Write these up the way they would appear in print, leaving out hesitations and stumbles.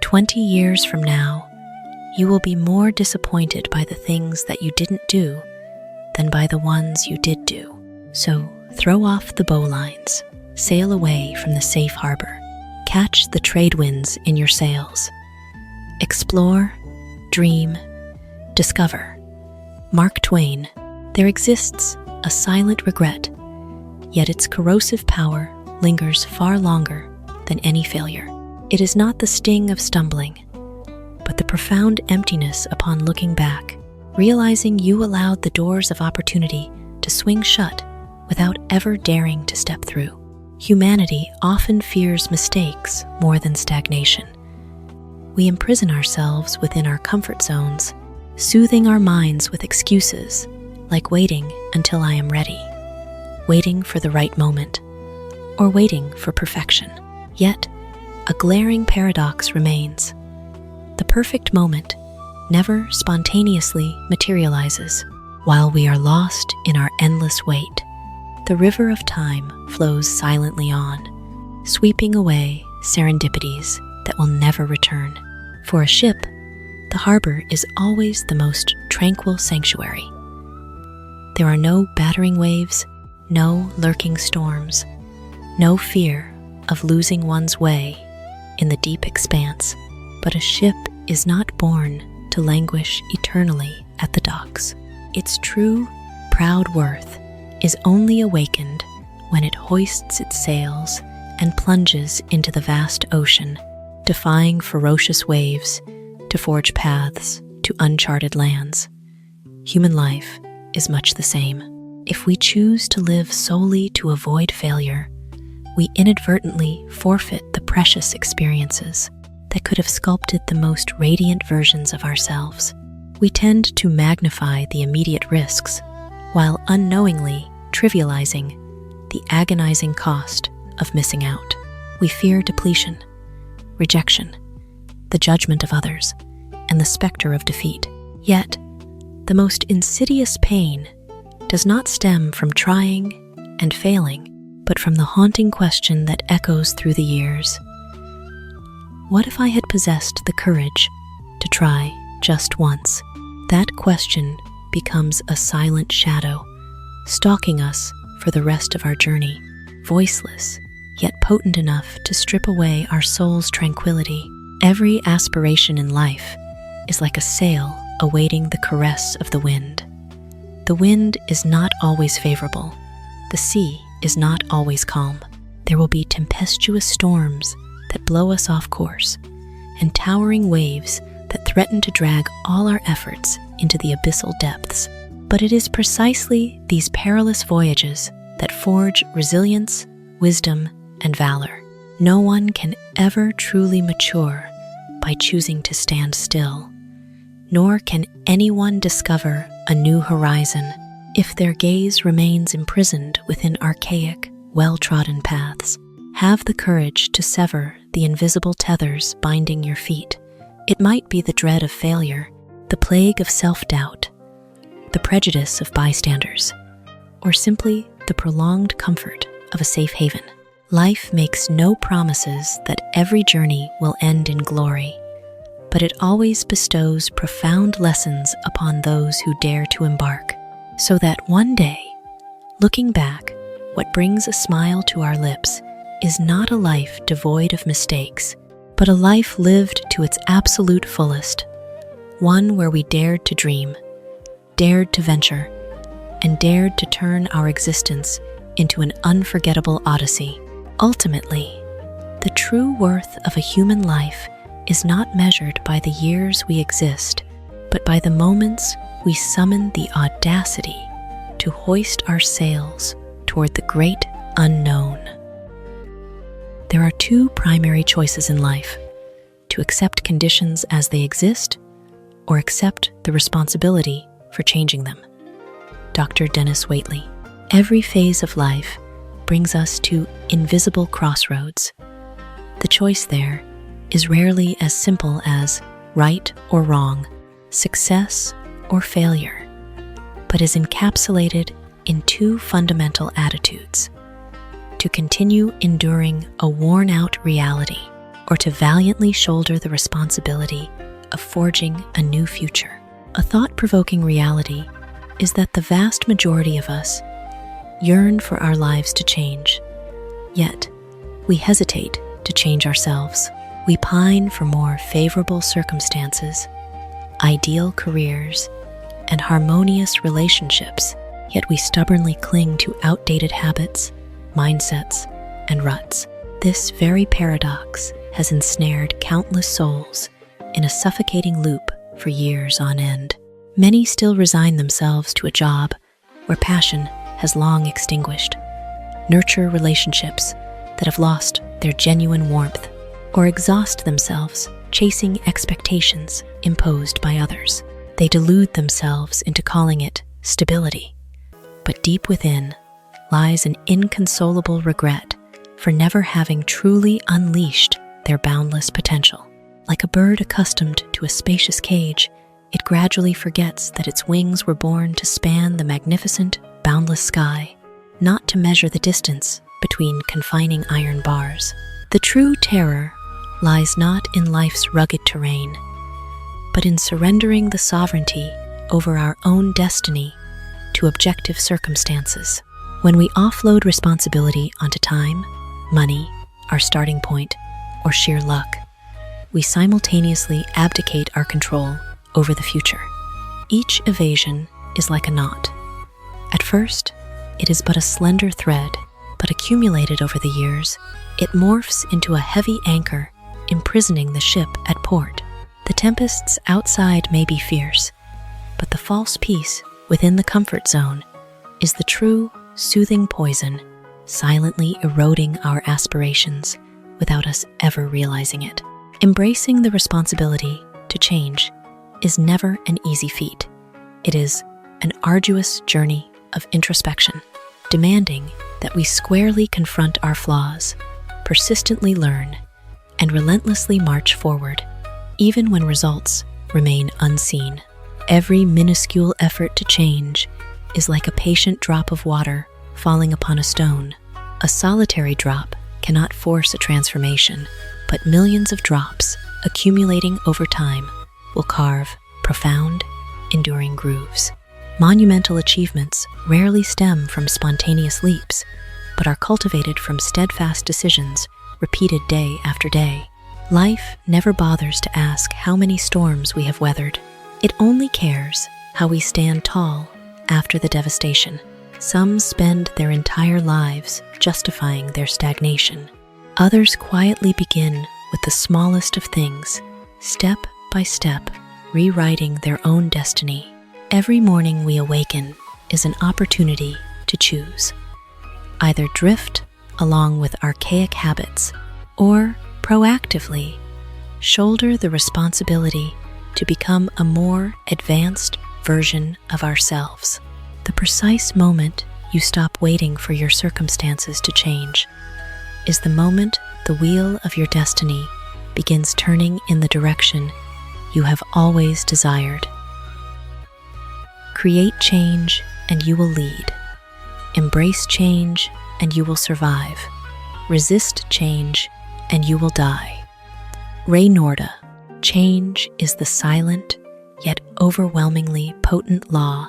20 years from now, you will be more disappointed by the things that you didn't do than by the ones you did do. So throw off the bowlines, sail away from the safe harbor, catch the trade winds in your sails. Explore, dream, discover. Mark Twain, there exists a silent regret, yet its corrosive power lingers far longer than any failure. It is not the sting of stumbling, but the profound emptiness upon looking back, realizing you allowed the doors of opportunity to swing shut without ever daring to step through. Humanity often fears mistakes more than stagnation. We imprison ourselves within our comfort zones, soothing our minds with excuses like waiting until I am ready, waiting for the right moment, or waiting for perfection. Yet, a glaring paradox remains. The perfect moment never spontaneously materializes. While we are lost in our endless wait, the river of time flows silently on, sweeping away serendipities that will never return. For a ship, the harbor is always the most tranquil sanctuary. There are no battering waves, no lurking storms, no fear of losing one's way in the deep expanse. But a ship is not born to languish eternally at the docks. Its true, proud worth is only awakened when it hoists its sails and plunges into the vast ocean, defying ferocious waves to forge paths to uncharted lands. Human life is much the same. If we choose to live solely to avoid failure, we inadvertently forfeit the precious experiences that could have sculpted the most radiant versions of ourselves. We tend to magnify the immediate risks while unknowingly trivializing the agonizing cost of missing out. We fear depletion, rejection, the judgment of others, and the specter of defeat. Yet, the most insidious pain does not stem from trying and failing, but from the haunting question that echoes through the years. What if I had possessed the courage to try just once? That question becomes a silent shadow, stalking us for the rest of our journey, voiceless, yet potent enough to strip away our soul's tranquility. Every aspiration in life is like a sail awaiting the caress of the wind. The wind is not always favorable. The sea is not always calm. There will be tempestuous storms that blow us off course, and towering waves that threaten to drag all our efforts into the abyssal depths. But it is precisely these perilous voyages that forge resilience, wisdom, and valor. No one can ever truly mature by choosing to stand still, nor can anyone discover a new horizon if their gaze remains imprisoned within archaic, well-trodden paths. Have the courage to sever the invisible tethers binding your feet. It might be the dread of failure, the plague of self-doubt, the prejudice of bystanders, or simply the prolonged comfort of a safe haven. Life makes no promises that every journey will end in glory, but it always bestows profound lessons upon those who dare to embark, so that one day, looking back, what brings a smile to our lips is not a life devoid of mistakes, but a life lived to its absolute fullest, one where we dared to dream, dared to venture, and dared to turn our existence into an unforgettable odyssey. Ultimately, the true worth of a human life is not measured by the years we exist, but by the moments we summon the audacity to hoist our sails toward the great unknown. There are two primary choices in life: to accept conditions as they exist, or accept the responsibility for changing them. Dr. Denis Waitley. Every phase of life brings us to invisible crossroads. The choice there is rarely as simple as right or wrong, success or failure, but is encapsulated in two fundamental attitudes: to continue enduring a worn-out reality, or to valiantly shoulder the responsibility of forging a new future. A thought-provoking reality is that the vast majority of us yearn for our lives to change, yet we hesitate to change ourselves. We pine for more favorable circumstances, ideal careers, and harmonious relationships, yet we stubbornly cling to outdated habits, mindsets, and ruts. This very paradox has ensnared countless souls in a suffocating loop for years on end. Many still resign themselves to a job where passion has long extinguished, nurture relationships that have lost their genuine warmth, or exhaust themselves chasing expectations imposed by others. They delude themselves into calling it stability, but deep within lies an inconsolable regret for never having truly unleashed their boundless potential. Like a bird accustomed to a spacious cage, it gradually forgets that its wings were born to span the magnificent, boundless sky, not to measure the distance between confining iron bars. The true terror lies not in life's rugged terrain, but in surrendering the sovereignty over our own destiny to objective circumstances. When we offload responsibility onto time, money, our starting point, or sheer luck, we simultaneously abdicate our control over the future. Each evasion is like a knot. At first, it is but a slender thread, but accumulated over the years, it morphs into a heavy anchor, imprisoning the ship at port. The tempests outside may be fierce, but the false peace within the comfort zone is the true, soothing poison, silently eroding our aspirations without us ever realizing it. Embracing the responsibility to change is never an easy feat. It is an arduous journey of introspection, demanding that we squarely confront our flaws, persistently learn, and relentlessly march forward, even when results remain unseen. Every minuscule effort to change is like a patient drop of water falling upon a stone. A solitary drop cannot force a transformation, but millions of drops, accumulating over time, will carve profound, enduring grooves. Monumental achievements rarely stem from spontaneous leaps, but are cultivated from steadfast decisions repeated day after day. Life never bothers to ask how many storms we have weathered. It only cares how we stand tall after the devastation. Some spend their entire lives justifying their stagnation. Others quietly begin with the smallest of things, step by step, rewriting their own destiny. Every morning we awaken is an opportunity to choose. Either drift along with archaic habits, or proactively shoulder the responsibility to become a more advanced version of ourselves. The precise moment you stop waiting for your circumstances to change is the moment the wheel of your destiny begins turning in the direction you have always desired. Create change and you will lead. Embrace change and you will survive. Resist change and you will die. Norda, change is the silent yet overwhelmingly potent law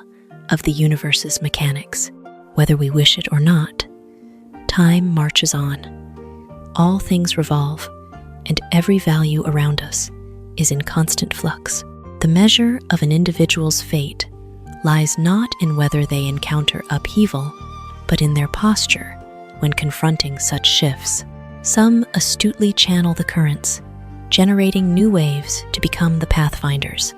of the universe's mechanics. Whether we wish it or not, time marches on. All things revolve, and every value around us is in constant flux. The measure of an individual's fate lies not in whether they encounter upheaval, but in their posture when confronting such shifts. Some astutely channel the currents, generating new waves to become the pathfinders.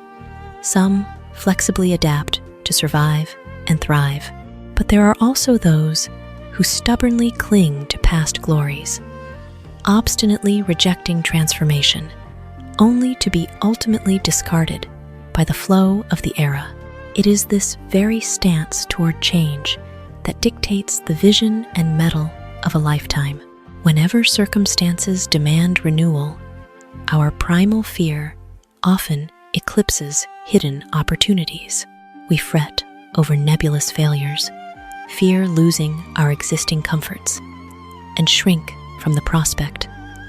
Some flexibly adapt to survive and thrive. But there are also those who stubbornly cling to past glories, obstinately rejecting transformation, only to be ultimately discarded by the flow of the era. It is this very stance toward change that dictates the vision and mettle of a lifetime. Whenever circumstances demand renewal, our primal fear often eclipses hidden opportunities. We fret over nebulous failures, fear losing our existing comforts, and shrink from the prospect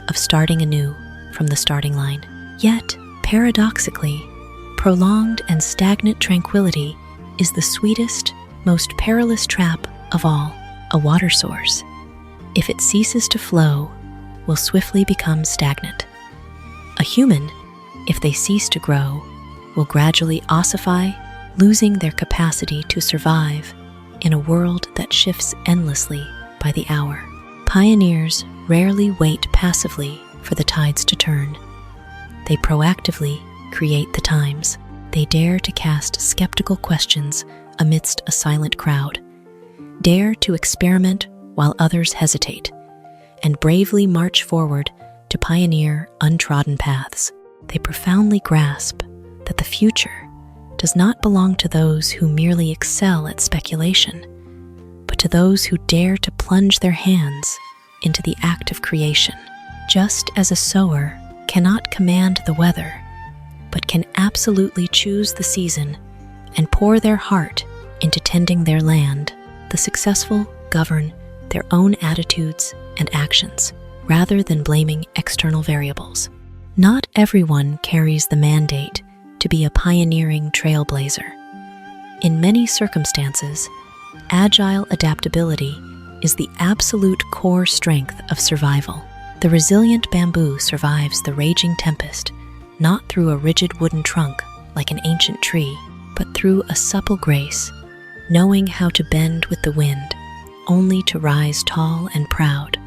of starting anew. from the starting line. Yet, paradoxically, prolonged and stagnant tranquility is the sweetest, most perilous trap of all. A water source, if it ceases to flow, will swiftly become stagnant. A human, if they cease to grow, will gradually ossify, losing their capacity to survive in a world that shifts endlessly by the hour. Pioneers rarely wait passively for the tides to turn. They proactively create the times. They dare to cast skeptical questions amidst a silent crowd, dare to experiment while others hesitate, and bravely march forward to pioneer untrodden paths. They profoundly grasp that the future does not belong to those who merely excel at speculation, but to those who dare to plunge their hands into the act of creation. Just as a sower cannot command the weather, but can absolutely choose the season and pour their heart into tending their land, the successful govern their own attitudes and actions, rather than blaming external variables. Not everyone carries the mandate to be a pioneering trailblazer. In many circumstances, agile adaptability is the absolute core strength of survival. The resilient bamboo survives the raging tempest, not through a rigid wooden trunk like an ancient tree, but through a supple grace, knowing how to bend with the wind, only to rise tall and proud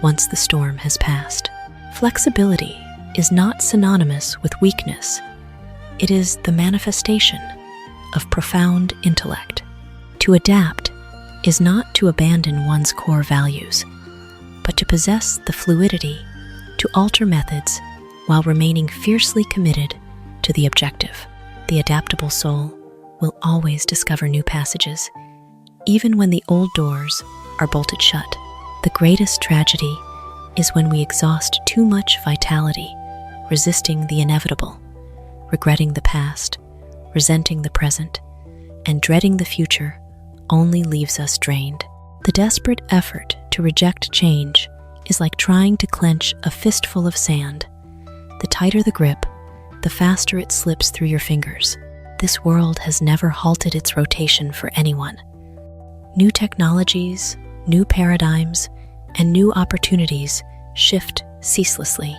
once the storm has passed. Flexibility is not synonymous with weakness. It is the manifestation of profound intellect. To adapt is not to abandon one's core values, but to possess the fluidity to alter methods while remaining fiercely committed to the objective. The adaptable soul will always discover new passages, even when the old doors are bolted shut. The greatest tragedy is when we exhaust too much vitality, resisting the inevitable, regretting the past, resenting the present, and dreading the future only leaves us drained. The desperate effort to reject change is like trying to clench a fistful of sand. The tighter the grip, the faster it slips through your fingers. This world has never halted its rotation for anyone. New technologies, new paradigms, and new opportunities shift ceaselessly.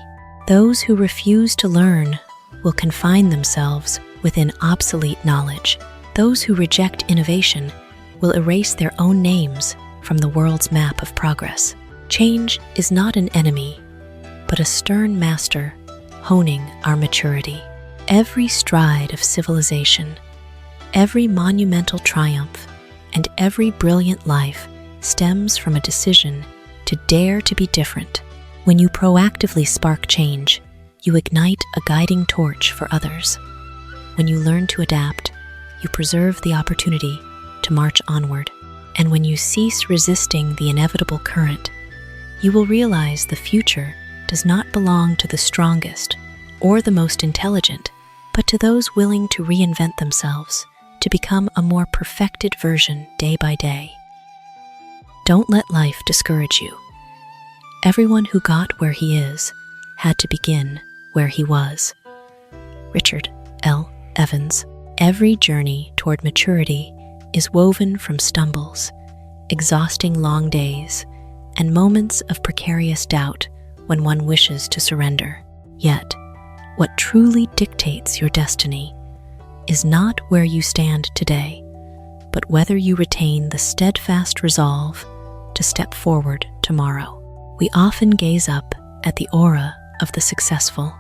Those who refuse to learn will confine themselves within obsolete knowledge. Those who reject innovation will erase their own names from the world's map of progress. Change is not an enemy, but a stern master honing our maturity. Every stride of civilization, every monumental triumph, and every brilliant life stems from a decision to dare to be different. When you proactively spark change, you ignite a guiding torch for others. When you learn to adapt, you preserve the opportunity to march onward. And when you cease resisting the inevitable current, you will realize the future does not belong to the strongest or the most intelligent, but to those willing to reinvent themselves, to become a more perfected version day by day. Don't let life discourage you. Everyone who got where he is had to begin where he was. Richard L. Evans. Every journey toward maturity is woven from stumbles, exhausting long days, and moments of precarious doubt when one wishes to surrender. Yet, what truly dictates your destiny is not where you stand today, but whether you retain the steadfast resolve to step forward tomorrow. We often gaze up at the aura of the successful,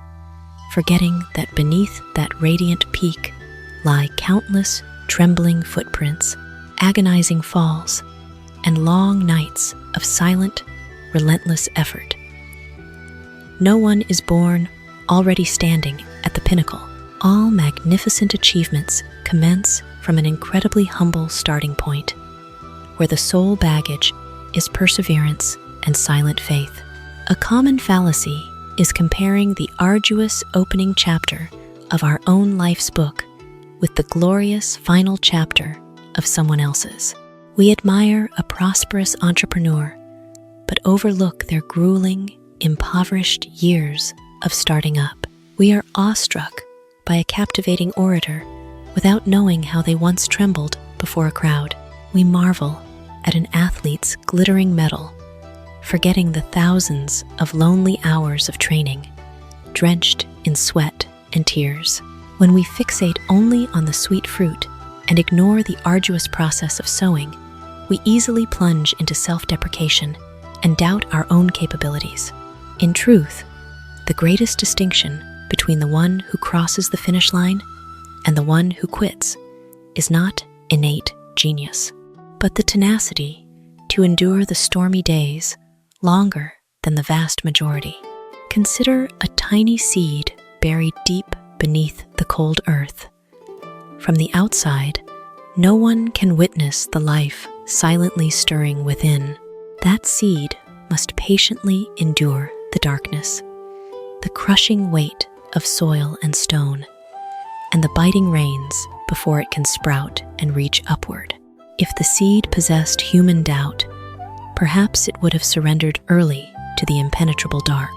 forgetting that beneath that radiant peak lie countless trembling footprints, agonizing falls, and long nights of silent, relentless effort. No one is born already standing at the pinnacle. All magnificent achievements commence from an incredibly humble starting point, where the sole baggage is perseverance and silent faith. A common fallacy is comparing the arduous opening chapter of our own life's book with the glorious final chapter of someone else's. We admire a prosperous entrepreneur, but overlook their grueling, impoverished years of starting up. We are awestruck by a captivating orator without knowing how they once trembled before a crowd. We marvel at an athlete's glittering medal, forgetting the thousands of lonely hours of training, drenched in sweat and tears. When we fixate only on the sweet fruit and ignore the arduous process of sowing, we easily plunge into self-deprecation and doubt our own capabilities. In truth, the greatest distinction between the one who crosses the finish line and the one who quits is not innate genius, but the tenacity to endure the stormy days longer than the vast majority. Consider a tiny seed buried deep beneath the cold earth. From the outside, no one can witness the life silently stirring within. That seed must patiently endure the darkness, the crushing weight of soil and stone, and the biting rains before it can sprout and reach upward. If the seed possessed human doubt, perhaps it would have surrendered early to the impenetrable dark.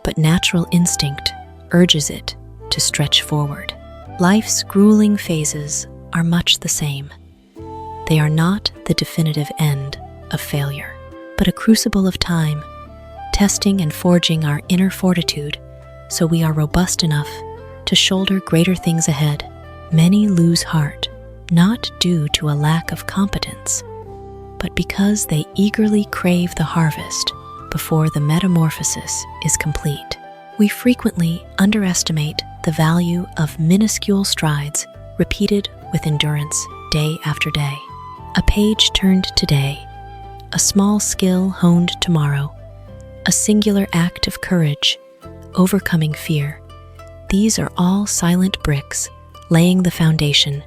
But natural instinct urges it to stretch forward. Life's grueling phases are much the same. They are not the definitive end of failure, but a crucible of time, testing and forging our inner fortitude so we are robust enough to shoulder greater things ahead. Many lose heart, not due to a lack of competence, but because they eagerly crave the harvest before the metamorphosis is complete. We frequently underestimate the value of minuscule strides repeated with endurance day after day. A page turned today, a small skill honed tomorrow, a singular act of courage, overcoming fear. These are all silent bricks laying the foundation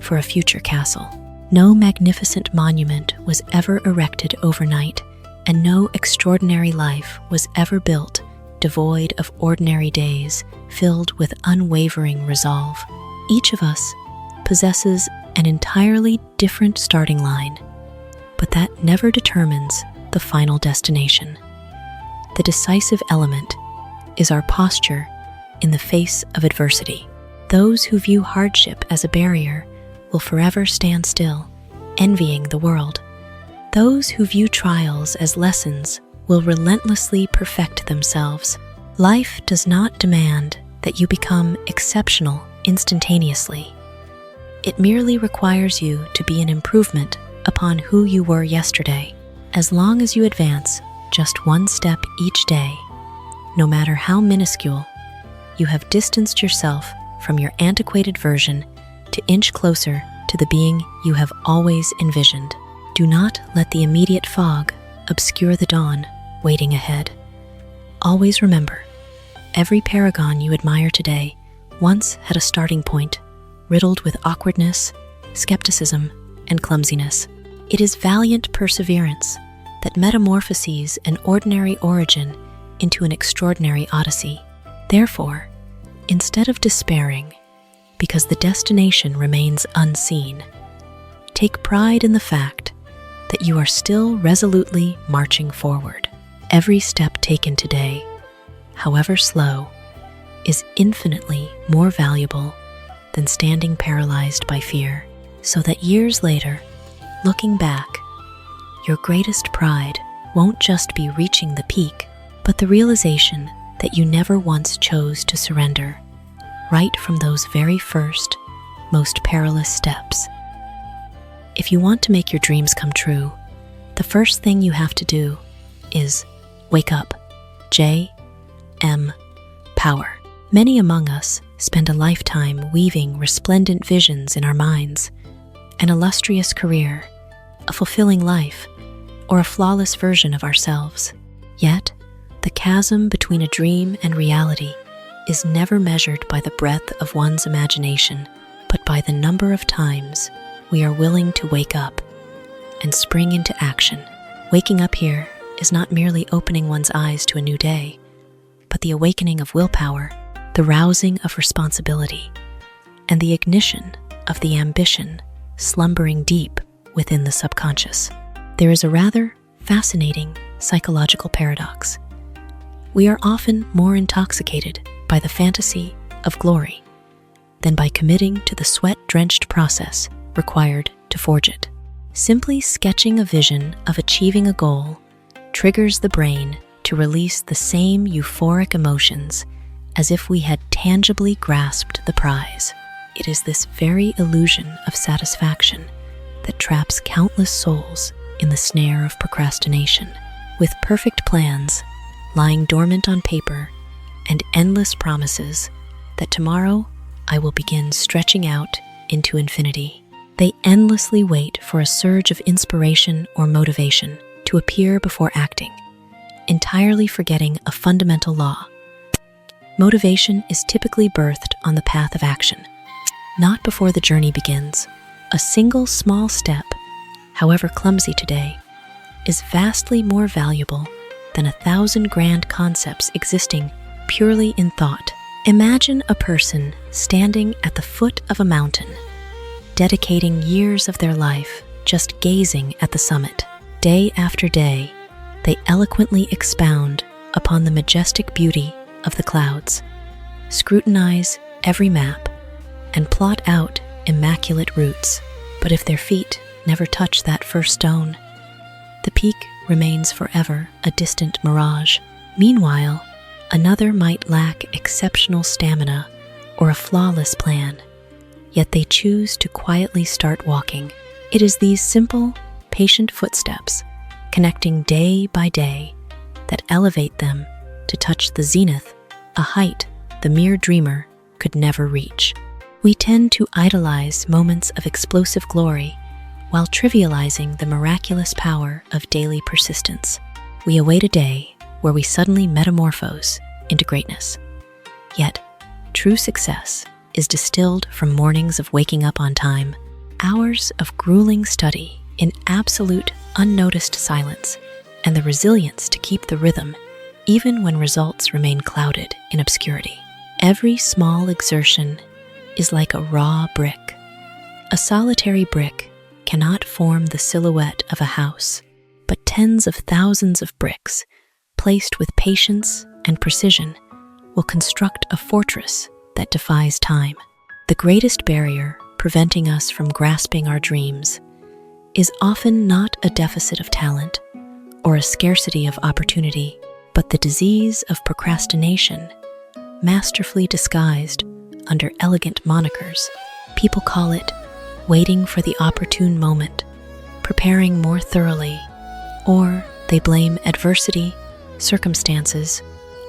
for a future castle. No magnificent monument was ever erected overnight, and no extraordinary life was ever built devoid of ordinary days filled with unwavering resolve. Each of us possesses an entirely different starting line, but that never determines the final destination. The decisive element is our posture in the face of adversity. Those who view hardship as a barrier will forever stand still, envying the world. Those who view trials as lessons will relentlessly perfect themselves. Life does not demand that you become exceptional instantaneously. It merely requires you to be an improvement upon who you were yesterday. As long as you advance just one step each day, no matter how minuscule, you have distanced yourself from your antiquated version to inch closer to the being you have always envisioned. Do not let the immediate fog obscure the dawn waiting ahead. Always remember, every paragon you admire today once had a starting point riddled with awkwardness, skepticism, and clumsiness. It is valiant perseverance that metamorphoses an ordinary origin into an extraordinary odyssey. Therefore, instead of despairing because the destination remains unseen, take pride in the fact that you are still resolutely marching forward. Every step taken today, however slow, is infinitely more valuable than standing paralyzed by fear, so that years later, looking back, your greatest pride won't just be reaching the peak, but the realization that you never once chose to surrender, right from those very first, most perilous steps. If you want to make your dreams come true, the first thing you have to do is wake up. J.M. Power. Many among us spend a lifetime weaving resplendent visions in our minds, an illustrious career, a fulfilling life, or a flawless version of ourselves. Yet, the chasm between a dream and reality is never measured by the breadth of one's imagination, but by the number of times we are willing to wake up and spring into action. Waking up here is not merely opening one's eyes to a new day, but the awakening of willpower, the rousing of responsibility, and the ignition of the ambition slumbering deep within the subconscious. There is a rather fascinating psychological paradox. we are often more intoxicated by the fantasy of glory than by committing to the sweat-drenched process required to forge it. Simply sketching a vision of achieving a goal triggers the brain to release the same euphoric emotions as if we had tangibly grasped the prize. It is this very illusion of satisfaction that traps countless souls in the snare of procrastination. With perfect plans lying dormant on paper and endless promises that tomorrow I will begin stretching out into infinity, they endlessly wait for a surge of inspiration or motivation to appear before acting, entirely forgetting a fundamental law. Motivation is typically birthed on the path of action, not before the journey begins. A single small step, however clumsy today, is vastly more valuable than 1,000 grand concepts existing purely in thought. Imagine a person standing at the foot of a mountain, dedicating years of their life just gazing at the summit. Day after day, they eloquently expound upon the majestic beauty of the clouds, scrutinize every map, and plot out immaculate routes. But if their feet never touch that first stone, the peak remains forever a distant mirage. Meanwhile, another might lack exceptional stamina or a flawless plan, yet they choose to quietly start walking. It is these simple, patient footsteps, connecting day by day, that elevate them to touch the zenith, a height the mere dreamer could never reach. We tend to idolize moments of explosive glory while trivializing the miraculous power of daily persistence. We await a day where we suddenly metamorphose into greatness. Yet, true success is distilled from mornings of waking up on time, hours of grueling study in absolute unnoticed silence, and the resilience to keep the rhythm even when results remain clouded in obscurity. Every small exertion is like a raw brick. A solitary brick cannot form the silhouette of a house, but tens of thousands of bricks, placed with patience and precision, will construct a fortress that defies time. The greatest barrier preventing us from grasping our dreams is often not a deficit of talent or a scarcity of opportunity, but the disease of procrastination, masterfully disguised under elegant monikers. People call it waiting for the opportune moment, preparing more thoroughly, or they blame adversity, circumstances,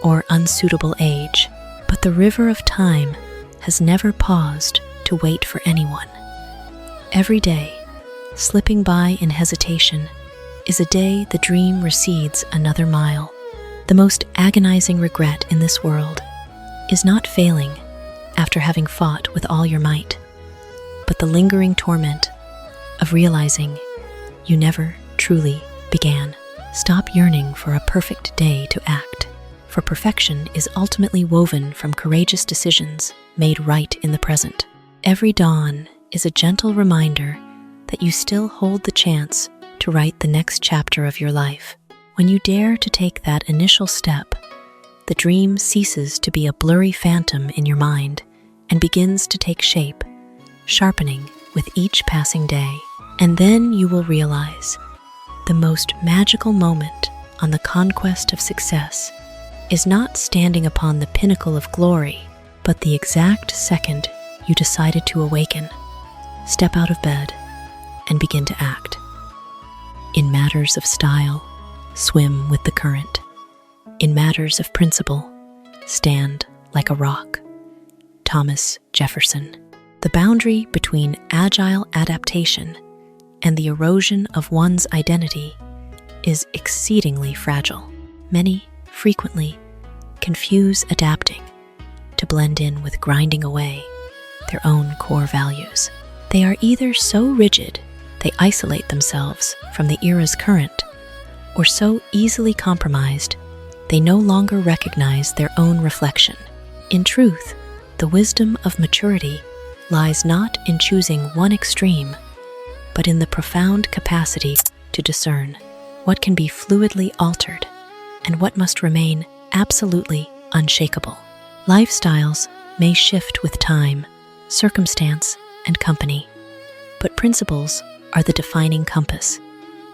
or unsuitable age. But the river of time has never paused to wait for anyone. Every day, slipping by in hesitation, is a day the dream recedes another mile. The most agonizing regret in this world is not failing after having fought with all your might, but the lingering torment of realizing you never truly began. Stop yearning for a perfect day to act, for perfection is ultimately woven from courageous decisions made right in the present. Every dawn is a gentle reminder that you still hold the chance to write the next chapter of your life. When you dare to take that initial step, the dream ceases to be a blurry phantom in your mind and begins to take shape, sharpening with each passing day. And then you will realize the most magical moment on the conquest of success is not standing upon the pinnacle of glory, but the exact second you decided to awaken, step out of bed, and begin to act. In matters of style, swim with the current. In matters of principle, stand like a rock. Thomas Jefferson. The boundary between agile adaptation and the erosion of one's identity is exceedingly fragile. Many, frequently, confuse adapting to blend in with grinding away their own core values. They are either so rigid they isolate themselves from the era's current, or so easily compromised they no longer recognize their own reflection. In truth, the wisdom of maturity lies not in choosing one extreme, but in the profound capacity to discern what can be fluidly altered and what must remain absolutely unshakable. Lifestyles may shift with time, circumstance, and company, but principles are the defining compass,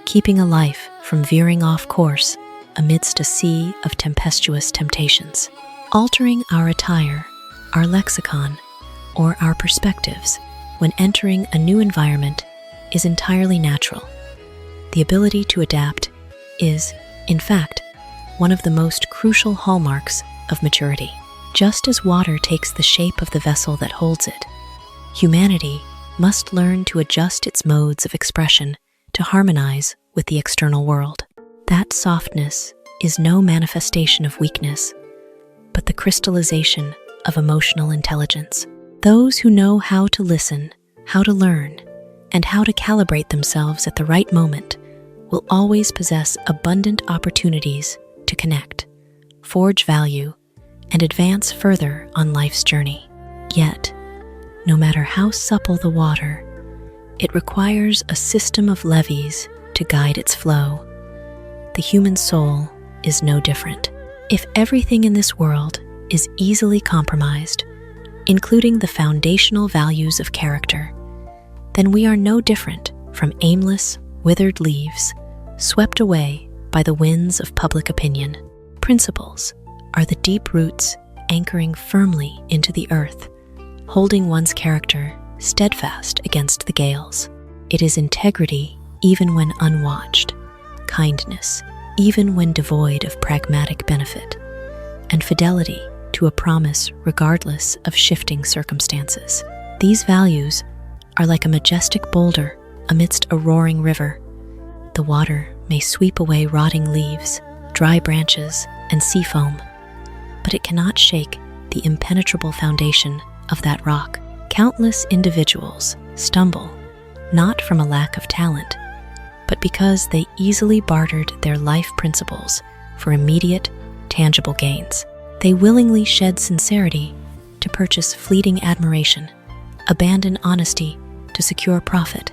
keeping a life from veering off course amidst a sea of tempestuous temptations. Altering our attire, our lexicon, or our perspectives when entering a new environment is entirely natural. The ability to adapt is, in fact, one of the most crucial hallmarks of maturity. Just as water takes the shape of the vessel that holds it, humanity must learn to adjust its modes of expression to harmonize with the external world. That softness is no manifestation of weakness, but the crystallization of emotional intelligence. Those who know how to listen, how to learn, and how to calibrate themselves at the right moment will always possess abundant opportunities to connect, forge value, and advance further on life's journey. Yet, no matter how supple the water, it requires a system of levees to guide its flow. The human soul is no different. If everything in this world is easily compromised, including the foundational values of character, then we are no different from aimless, withered leaves swept away by the winds of public opinion. Principles are the deep roots anchoring firmly into the earth, holding one's character steadfast against the gales. It is integrity even when unwatched, kindness even when devoid of pragmatic benefit, and fidelity to a promise regardless of shifting circumstances. These values are like a majestic boulder amidst a roaring river. The water may sweep away rotting leaves, dry branches, and sea foam, but it cannot shake the impenetrable foundation of that rock. Countless individuals stumble, not from a lack of talent, but because they easily bartered their life principles for immediate, tangible gains. They willingly shed sincerity to purchase fleeting admiration, abandon honesty to secure profit,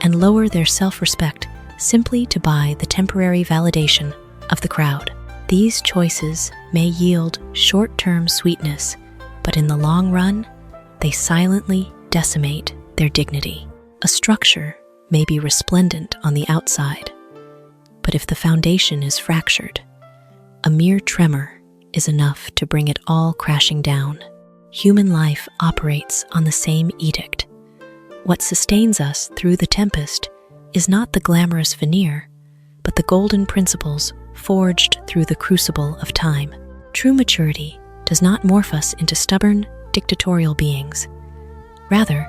and lower their self-respect simply to buy the temporary validation of the crowd. These choices may yield short-term sweetness, but in the long run, they silently decimate their dignity. A structure may be resplendent on the outside, but if the foundation is fractured, a mere tremor is enough to bring it all crashing down. Human life operates on the same edict. What sustains us through the tempest is not the glamorous veneer, but the golden principles forged through the crucible of time. True maturity does not morph us into stubborn, dictatorial beings. Rather,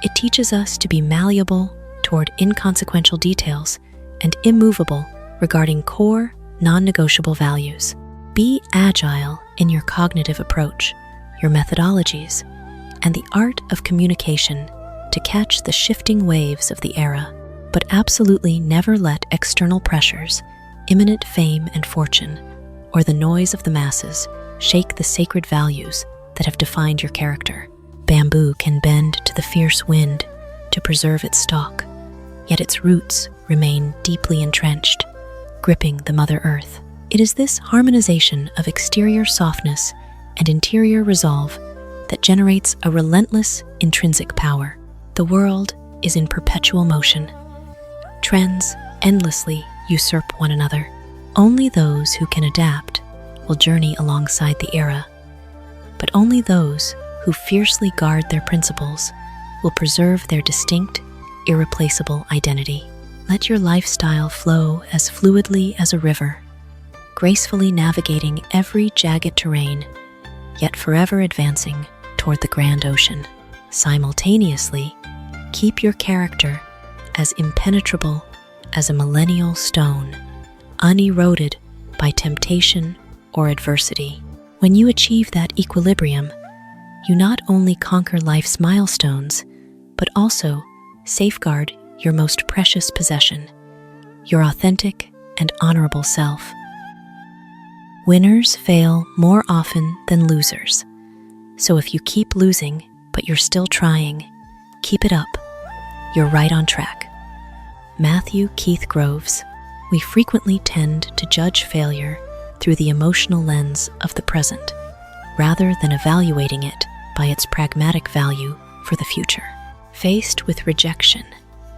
it teaches us to be malleable toward inconsequential details and immovable regarding core, non-negotiable values. Be agile in your cognitive approach, your methodologies, and the art of communication to catch the shifting waves of the era, but absolutely never let external pressures, imminent fame and fortune, or the noise of the masses shake the sacred values that have defined your character. Bamboo can bend to the fierce wind to preserve its stalk, yet its roots remain deeply entrenched, gripping the Mother Earth. It is this harmonization of exterior softness and interior resolve that generates a relentless intrinsic power. The world is in perpetual motion. Trends endlessly usurp one another. Only those who can adapt will journey alongside the era, but only those who fiercely guard their principles will preserve their distinct, irreplaceable identity. Let your lifestyle flow as fluidly as a river, gracefully navigating every jagged terrain, yet forever advancing toward the grand ocean. Simultaneously, keep your character as impenetrable as a millennial stone, uneroded by temptation or adversity. When you achieve that equilibrium, you not only conquer life's milestones, but also safeguard your most precious possession, your authentic and honorable self. Winners fail more often than losers. So if you keep losing, but you're still trying, keep it up. You're right on track. Matthew Keith Groves. We frequently tend to judge failure through the emotional lens of the present, rather than evaluating it by its pragmatic value for the future. Faced with rejection,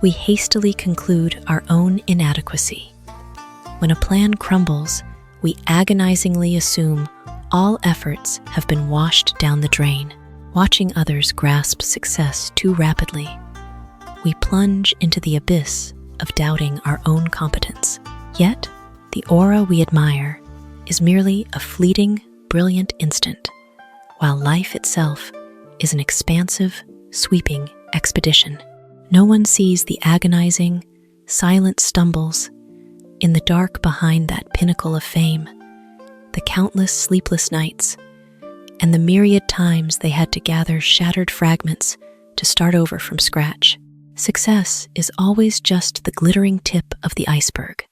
we hastily conclude our own inadequacy. When a plan crumbles, we agonizingly assume all efforts have been washed down the drain. Watching others grasp success too rapidly, we plunge into the abyss of doubting our own competence. Yet, the aura we admire is merely a fleeting, brilliant instant, while life itself is an expansive, sweeping expedition. No one sees the agonizing, silent stumbles in the dark behind that pinnacle of fame, the countless sleepless nights, and the myriad times they had to gather shattered fragments to start over from scratch. Success is always just the glittering tip of the iceberg,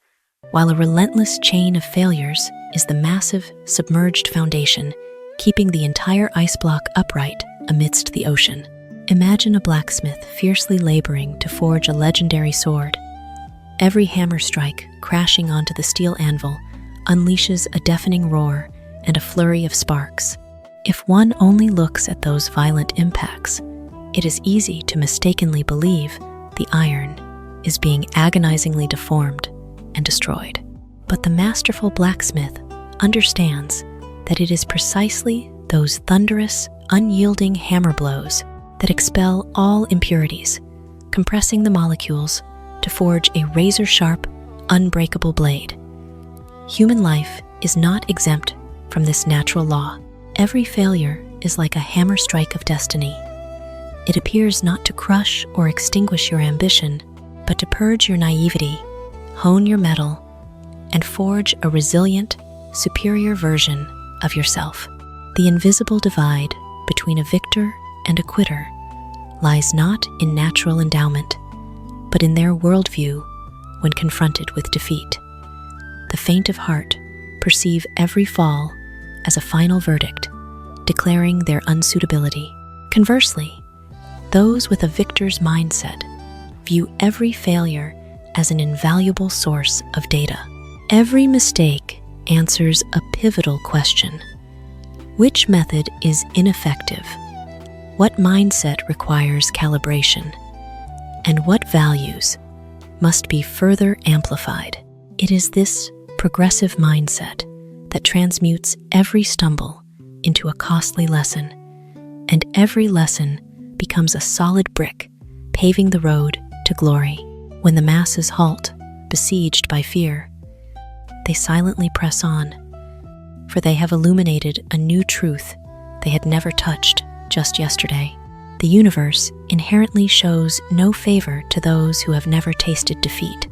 while a relentless chain of failures is the massive, submerged foundation keeping the entire ice block upright amidst the ocean. Imagine a blacksmith fiercely laboring to forge a legendary sword. Every hammer strike crashing onto the steel anvil unleashes a deafening roar and a flurry of sparks. If one only looks at those violent impacts, it is easy to mistakenly believe the iron is being agonizingly deformed and destroyed. But the masterful blacksmith understands that it is precisely those thunderous, unyielding hammer blows that expel all impurities, compressing the molecules to forge a razor-sharp, unbreakable blade. Human life is not exempt from this natural law. Every failure is like a hammer strike of destiny. It appears not to crush or extinguish your ambition, but to purge your naivety, hone your mettle, and forge a resilient, superior version of yourself. The invisible divide between a victor and a quitter lies not in natural endowment, but in their worldview when confronted with defeat. The faint of heart perceive every fall as a final verdict, declaring their unsuitability. Conversely, those with a victor's mindset view every failure as an invaluable source of data. Every mistake answers a pivotal question. Which method is ineffective? What mindset requires calibration? And what values must be further amplified? It is this progressive mindset that transmutes every stumble into a costly lesson, and every lesson becomes a solid brick, paving the road to glory. When the masses halt, besieged by fear, they silently press on, for they have illuminated a new truth they had never touched just yesterday. The universe inherently shows no favor to those who have never tasted defeat.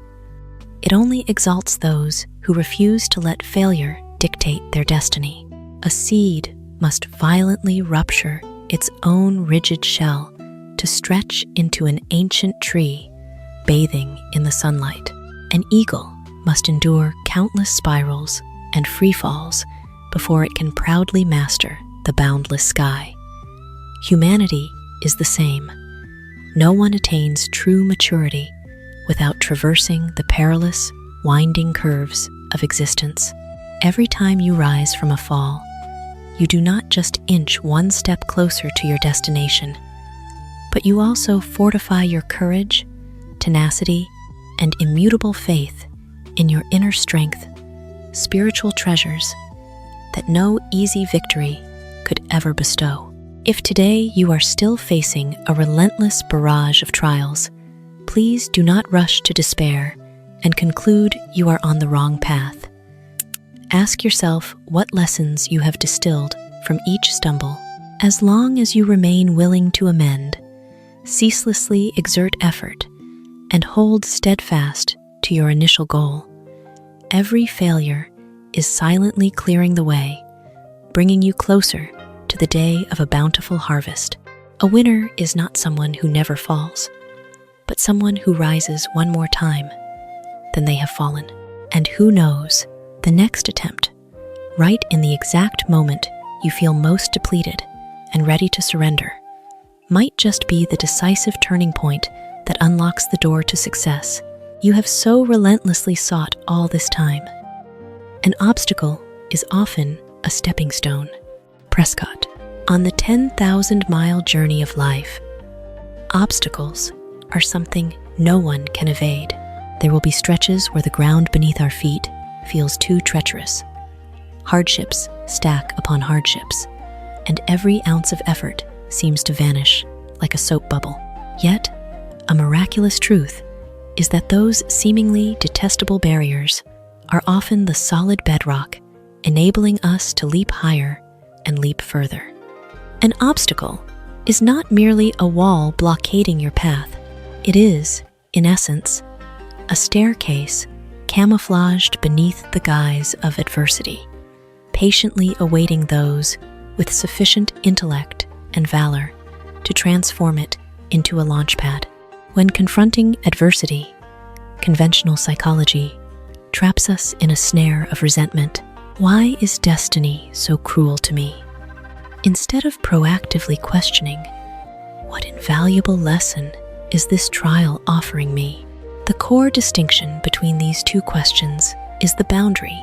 It only exalts those who refuse to let failure dictate their destiny. A seed must violently rupture its own rigid shell to stretch into an ancient tree bathing in the sunlight. An eagle must endure countless spirals and free falls before it can proudly master the boundless sky. Humanity is the same. No one attains true maturity without traversing the perilous, winding curves of existence. Every time you rise from a fall, you do not just inch one step closer to your destination, but you also fortify your courage, tenacity, and immutable faith in your inner strength, spiritual treasures that no easy victory could ever bestow. If today you are still facing a relentless barrage of trials, please do not rush to despair and conclude you are on the wrong path. Ask yourself what lessons you have distilled from each stumble. As long as you remain willing to amend, ceaselessly exert effort, and hold steadfast to your initial goal, every failure is silently clearing the way, bringing you closer to the day of a bountiful harvest. A winner is not someone who never falls, but someone who rises one more time than they have fallen. And who knows, the next attempt, right in the exact moment you feel most depleted and ready to surrender, might just be the decisive turning point that unlocks the door to success you have so relentlessly sought all this time. An obstacle is often a stepping stone. Prescott. On the 10,000-mile journey of life, obstacles are something no one can evade. There will be stretches where the ground beneath our feet feels too treacherous. Hardships stack upon hardships, and every ounce of effort seems to vanish like a soap bubble. Yet, a miraculous truth is that those seemingly detestable barriers are often the solid bedrock, enabling us to leap higher and leap further. An obstacle is not merely a wall blockading your path. It is, in essence, a staircase camouflaged beneath the guise of adversity, patiently awaiting those with sufficient intellect and valor to transform it into a launchpad. When confronting adversity, conventional psychology traps us in a snare of resentment. Why is destiny so cruel to me? Instead of proactively questioning, what invaluable lesson is this trial offering me? The core distinction between these two questions is the boundary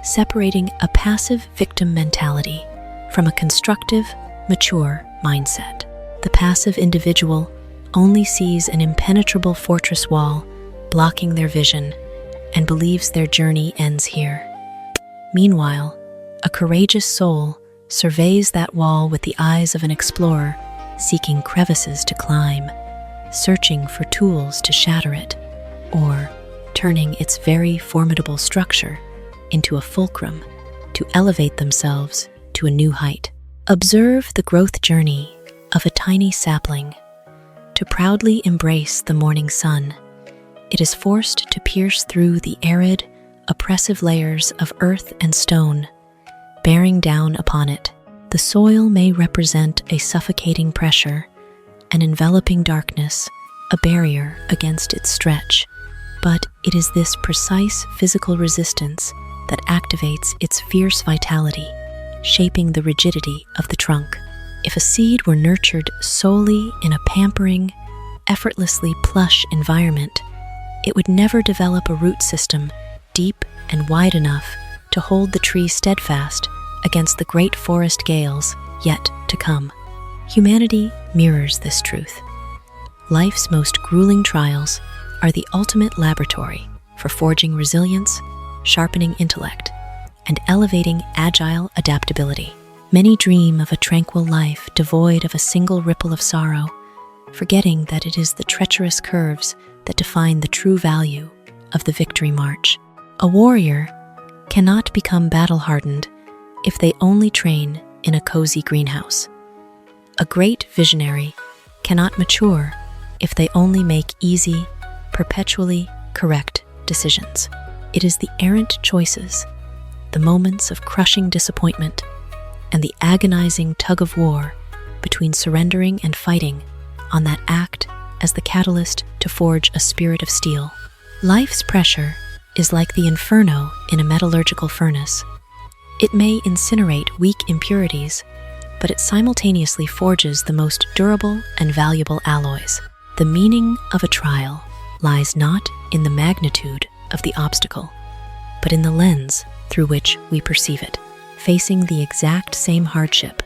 separating a passive victim mentality from a constructive, mature mindset. The passive individual only sees an impenetrable fortress wall blocking their vision and believes their journey ends here. Meanwhile, a courageous soul surveys that wall with the eyes of an explorer, seeking crevices to climb, searching for tools to shatter it, or turning its very formidable structure into a fulcrum to elevate themselves to a new height. Observe the growth journey of a tiny sapling. To proudly embrace the morning sun, it is forced to pierce through the arid, oppressive layers of earth and stone, bearing down upon it. The soil may represent a suffocating pressure, an enveloping darkness, a barrier against its stretch. But it is this precise physical resistance that activates its fierce vitality, shaping the rigidity of the trunk. If a seed were nurtured solely in a pampering, effortlessly plush environment, it would never develop a root system deep and wide enough to hold the tree steadfast against the great forest gales yet to come. Humanity mirrors this truth. Life's most grueling trials are the ultimate laboratory for forging resilience, sharpening intellect, and elevating agile adaptability. Many dream of a tranquil life devoid of a single ripple of sorrow, forgetting that it is the treacherous curves that define the true value of the victory march. A warrior cannot become battle-hardened if they only train in a cozy greenhouse. A great visionary cannot mature if they only make easy, perpetually correct decisions. It is the errant choices, the moments of crushing disappointment, and the agonizing tug-of-war between surrendering and fighting on that act as the catalyst to forge a spirit of steel. Life's pressure is like the inferno in a metallurgical furnace. It may incinerate weak impurities, but it simultaneously forges the most durable and valuable alloys. The meaning of a trial lies not in the magnitude of the obstacle, but in the lens through which we perceive it. Facing the exact same hardship,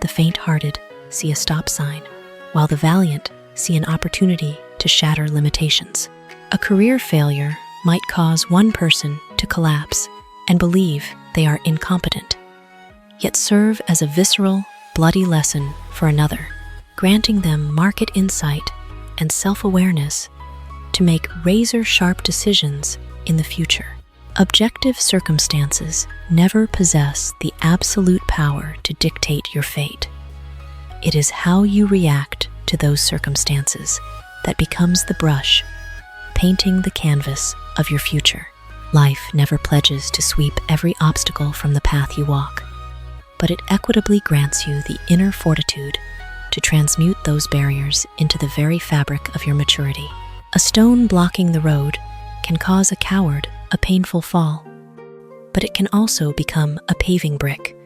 the faint-hearted see a stop sign, while the valiant see an opportunity to shatter limitations. A career failure might cause one person to collapse and believe they are incompetent, yet serve as a visceral, bloody lesson for another, granting them market insight and self-awareness to make razor-sharp decisions in the future. Objective circumstances never possess the absolute power to dictate your fate. It is how you react to those circumstances that becomes the brush painting the canvas of your future. Life never pledges to sweep every obstacle from the path you walk, but it equitably grants you the inner fortitude to transmute those barriers into the very fabric of your maturity. A stone blocking the road can cause a coward a painful fall, but it can also become a paving brick,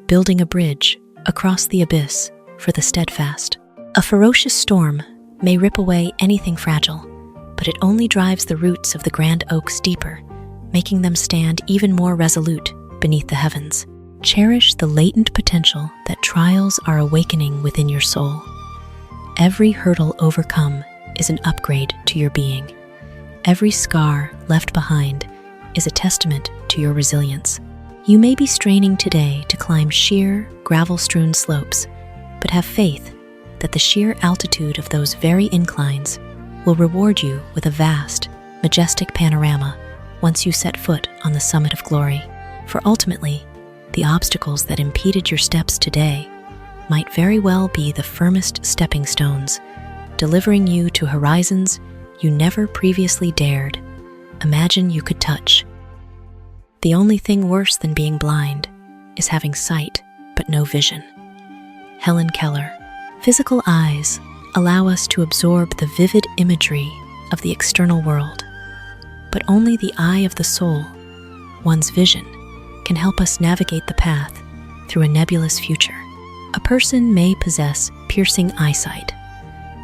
building a bridge across the abyss for the steadfast. A ferocious storm may rip away anything fragile, but it only drives the roots of the grand oaks deeper, making them stand even more resolute beneath the heavens. Cherish the latent potential that trials are awakening within your soul. Every hurdle overcome is an upgrade to your being. Every scar left behind is a testament to your resilience. You may be straining today to climb sheer, gravel-strewn slopes, but have faith that the sheer altitude of those very inclines will reward you with a vast, majestic panorama once you set foot on the summit of glory. For ultimately, the obstacles that impeded your steps today might very well be the firmest stepping stones, delivering you to horizons you never previously dared imagine you could touch. The only thing worse than being blind is having sight but no vision. Helen Keller. Physical eyes allow us to absorb the vivid imagery of the external world, but only the eye of the soul, one's vision, can help us navigate the path through a nebulous future. A person may possess piercing eyesight,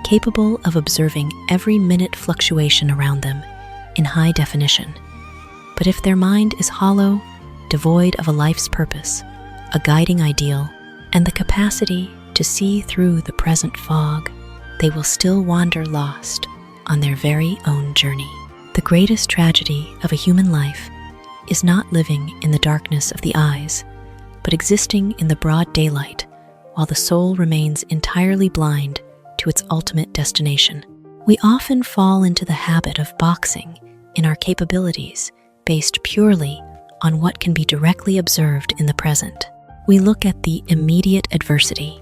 capable of observing every minute fluctuation around them in high definition. But if their mind is hollow, devoid of a life's purpose, a guiding ideal, and the capacity to see through the present fog, they will still wander lost on their very own journey. The greatest tragedy of a human life is not living in the darkness of the eyes, but existing in the broad daylight while the soul remains entirely blind to its ultimate destination. We often fall into the habit of boxing in our capabilities based purely on what can be directly observed in the present. We look at the immediate adversity,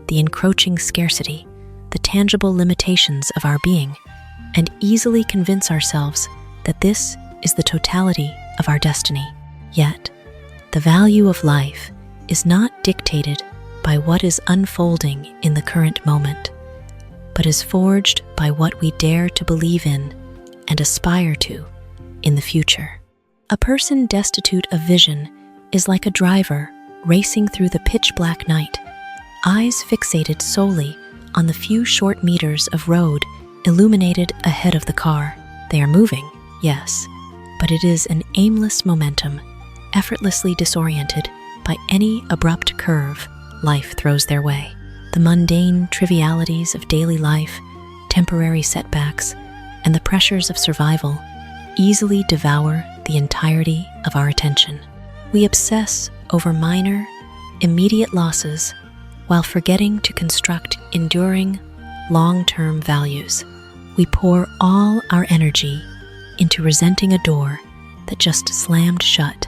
the encroaching scarcity, the tangible limitations of our being, and easily convince ourselves that this is the totality of our destiny. Yet, the value of life is not dictated by what is unfolding in the current moment, but is forged by what we dare to believe in and aspire to in the future. A person destitute of vision is like a driver racing through the pitch-black night, eyes fixated solely on the few short meters of road illuminated ahead of the car. They are moving, yes, but it is an aimless momentum, effortlessly disoriented by any abrupt curve life throws their way. The mundane trivialities of daily life, temporary setbacks, and the pressures of survival easily devour the entirety of our attention. We obsess over minor, immediate losses while forgetting to construct enduring, long-term values. We pour all our energy into resenting a door that just slammed shut,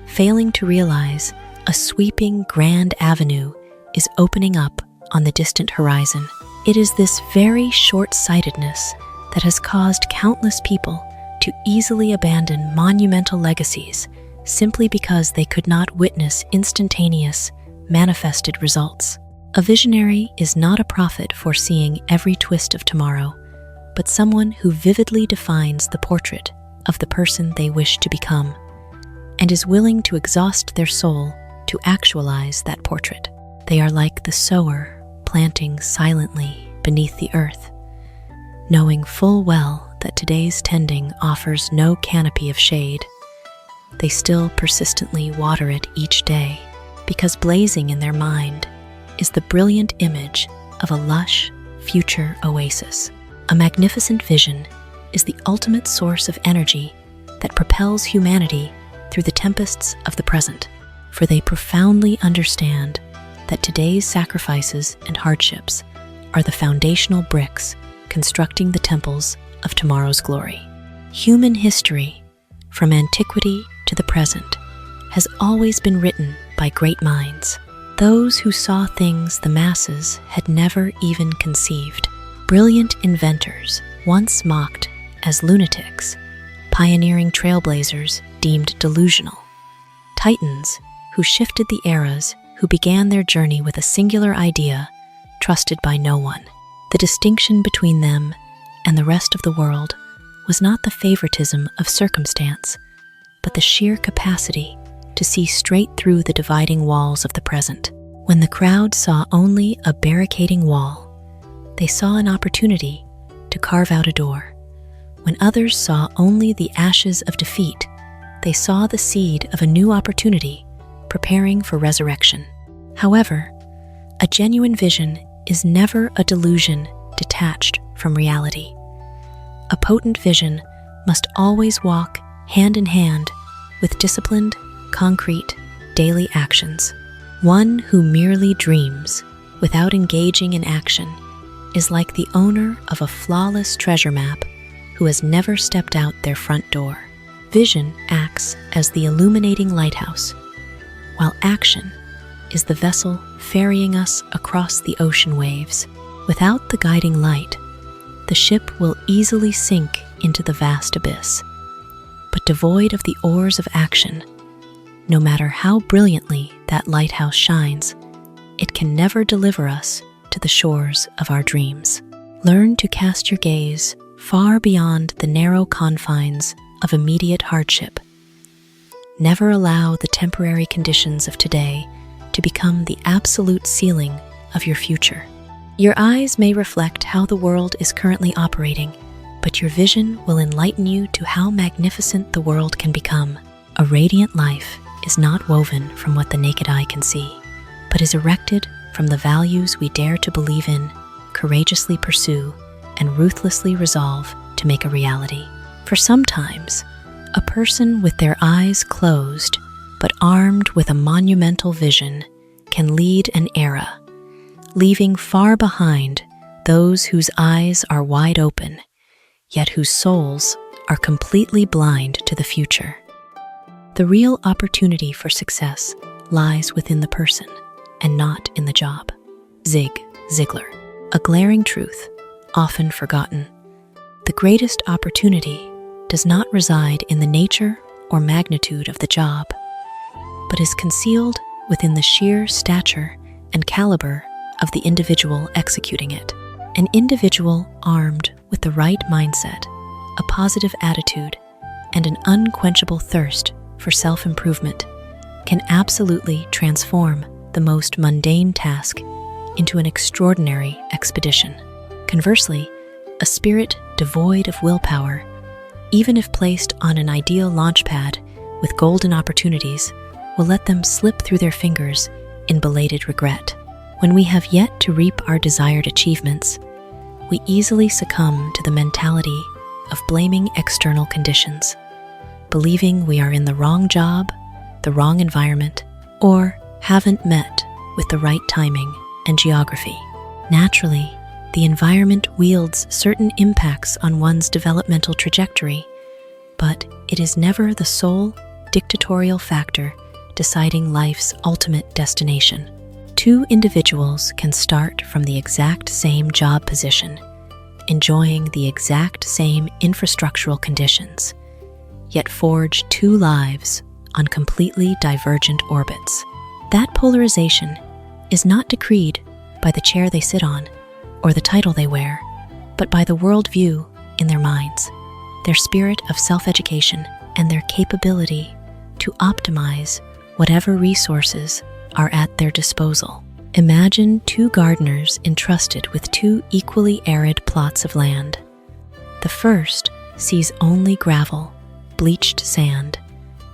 failing to realize a sweeping grand avenue is opening up on the distant horizon. It is this very short-sightedness that has caused countless people to easily abandon monumental legacies simply because they could not witness instantaneous, manifested results. A visionary is not a prophet foreseeing every twist of tomorrow, but someone who vividly defines the portrait of the person they wish to become, and is willing to exhaust their soul to actualize that portrait. They are like the sower planting silently beneath the earth, knowing full well that today's tending offers no canopy of shade. They still persistently water it each day, because blazing in their mind is the brilliant image of a lush, future oasis. A magnificent vision is the ultimate source of energy that propels humanity through the tempests of the present, for they profoundly understand that today's sacrifices and hardships are the foundational bricks constructing the temples of tomorrow's glory. Human history, from antiquity to the present, has always been written by great minds, those who saw things the masses had never even conceived. Brilliant inventors, once mocked as lunatics, pioneering trailblazers deemed delusional, titans who shifted the eras, who began their journey with a singular idea, trusted by no one. The distinction between them and the rest of the world was not the favoritism of circumstance, but the sheer capacity to see straight through the dividing walls of the present. When the crowd saw only a barricading wall, they saw an opportunity to carve out a door. When others saw only the ashes of defeat, they saw the seed of a new opportunity preparing for resurrection. However, a genuine vision is never a delusion detached from reality. A potent vision must always walk hand in hand with disciplined, concrete, daily actions. One who merely dreams without engaging in action is like the owner of a flawless treasure map who has never stepped out their front door. Vision acts as the illuminating lighthouse, while action is the vessel ferrying us across the ocean waves. Without the guiding light, the ship will easily sink into the vast abyss. But devoid of the oars of action, no matter how brilliantly that lighthouse shines, it can never deliver us to the shores of our dreams. Learn to cast your gaze far beyond the narrow confines of immediate hardship. Never allow the temporary conditions of today to become the absolute ceiling of your future. Your eyes may reflect how the world is currently operating, but your vision will enlighten you to how magnificent the world can become. A radiant life is not woven from what the naked eye can see, but is erected from the values we dare to believe in, courageously pursue, and ruthlessly resolve to make a reality. For sometimes, a person with their eyes closed but armed with a monumental vision can lead an era, leaving far behind those whose eyes are wide open, yet whose souls are completely blind to the future. The real opportunity for success lies within the person and not in the job. Zig Ziglar. A glaring truth, often forgotten. The greatest opportunity does not reside in the nature or magnitude of the job, but is concealed within the sheer stature and caliber of the individual executing it. An individual armed with the right mindset, a positive attitude, and an unquenchable thirst for self-improvement can absolutely transform the most mundane task into an extraordinary expedition. Conversely, a spirit devoid of willpower, even if placed on an ideal launchpad with golden opportunities, will let them slip through their fingers in belated regret. When we have yet to reap our desired achievements, we easily succumb to the mentality of blaming external conditions, believing we are in the wrong job, the wrong environment, or haven't met with the right timing and geography. Naturally, the environment wields certain impacts on one's developmental trajectory, but it is never the sole dictatorial factor deciding life's ultimate destination. Two individuals can start from the exact same job position, enjoying the exact same infrastructural conditions, yet forge two lives on completely divergent orbits. That polarization is not decreed by the chair they sit on or the title they wear, but by the worldview in their minds, their spirit of self-education, and their capability to optimize whatever resources are at their disposal. Imagine two gardeners entrusted with two equally arid plots of land. The first sees only gravel, bleached sand,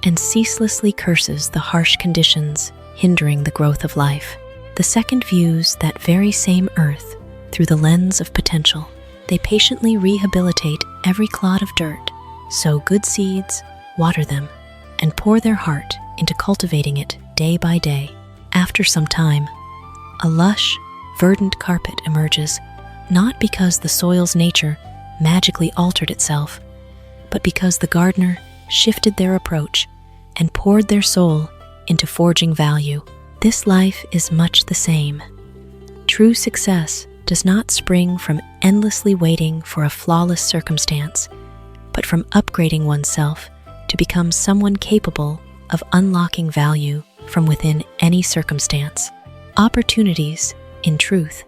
and ceaselessly curses the harsh conditions hindering the growth of life. The second views that very same earth through the lens of potential. They patiently rehabilitate every clod of dirt, sow good seeds, water them, and pour their heart into cultivating it day by day. After some time, a lush, verdant carpet emerges, not because the soil's nature magically altered itself, but because the gardener shifted their approach and poured their soul into forging value. This life is much the same. True success does not spring from endlessly waiting for a flawless circumstance, but from upgrading oneself to become someone capable of unlocking value from within any circumstance. Opportunities, in truth,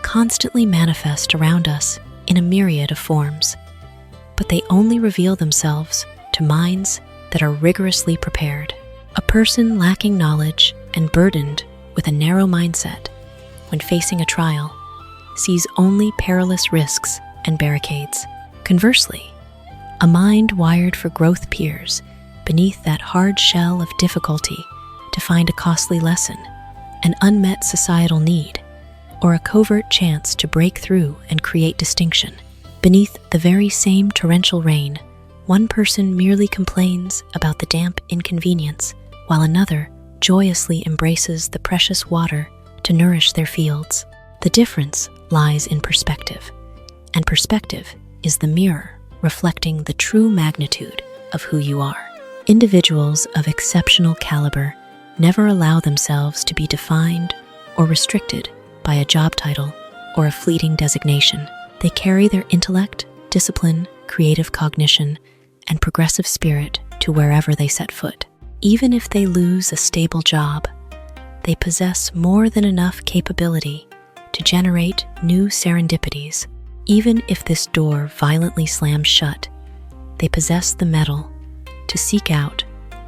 constantly manifest around us in a myriad of forms, but they only reveal themselves to minds that are rigorously prepared. A person lacking knowledge and burdened with a narrow mindset, when facing a trial, sees only perilous risks and barricades. Conversely, a mind wired for growth peers beneath that hard shell of difficulty to find a costly lesson, an unmet societal need, or a covert chance to break through and create distinction. Beneath the very same torrential rain, one person merely complains about the damp inconvenience, while another joyously embraces the precious water to nourish their fields. The difference lies in perspective, and perspective is the mirror reflecting the true magnitude of who you are. Individuals of exceptional caliber never allow themselves to be defined or restricted by a job title or a fleeting designation. They carry their intellect, discipline, creative cognition, and progressive spirit to wherever they set foot. Even if they lose a stable job, they possess more than enough capability to generate new serendipities. Even if this door violently slams shut, they possess the mettle to seek out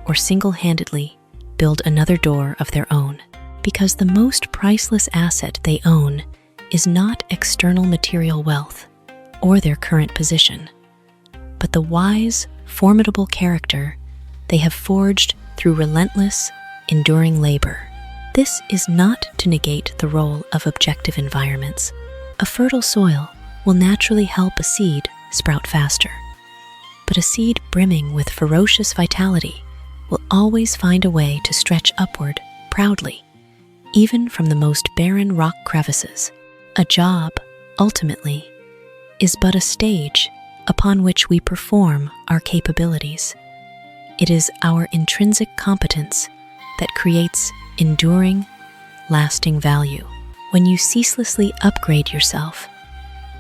or single-handedly build another door of their own. Because the most priceless asset they own is not external material wealth or their current position, but the wise, formidable character they have forged through relentless, enduring labor. This is not to negate the role of objective environments. A fertile soil will naturally help a seed sprout faster, but a seed brimming with ferocious vitality will always find a way to stretch upward proudly, even from the most barren rock crevices. A job, ultimately, is but a stage upon which we perform our capabilities. It is our intrinsic competence that creates enduring, lasting value. When you ceaselessly upgrade yourself,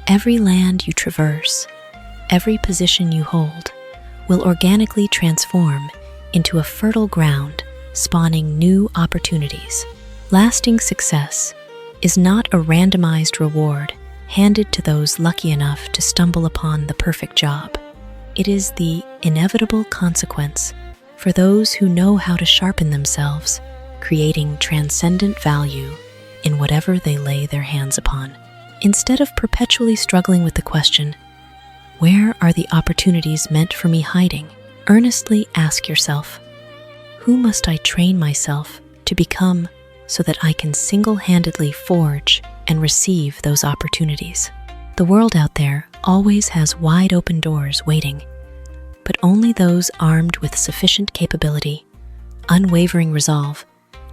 every land you traverse, every position you hold, will organically transform into a fertile ground, spawning new opportunities. Lasting success is not a randomized reward handed to those lucky enough to stumble upon the perfect job. It is the inevitable consequence for those who know how to sharpen themselves, creating transcendent value in whatever they lay their hands upon. Instead of perpetually struggling with the question, "Where are the opportunities meant for me hiding?" earnestly ask yourself, "Who must I train myself to become so that I can single-handedly forge and receive those opportunities?" The world out there always has wide open doors waiting, but only those armed with sufficient capability, unwavering resolve,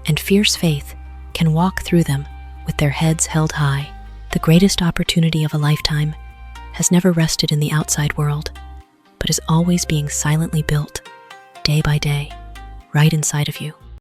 and fierce faith can walk through them with their heads held high. The greatest opportunity of a lifetime has never rested in the outside world, but is always being silently built, day by day, right inside of you.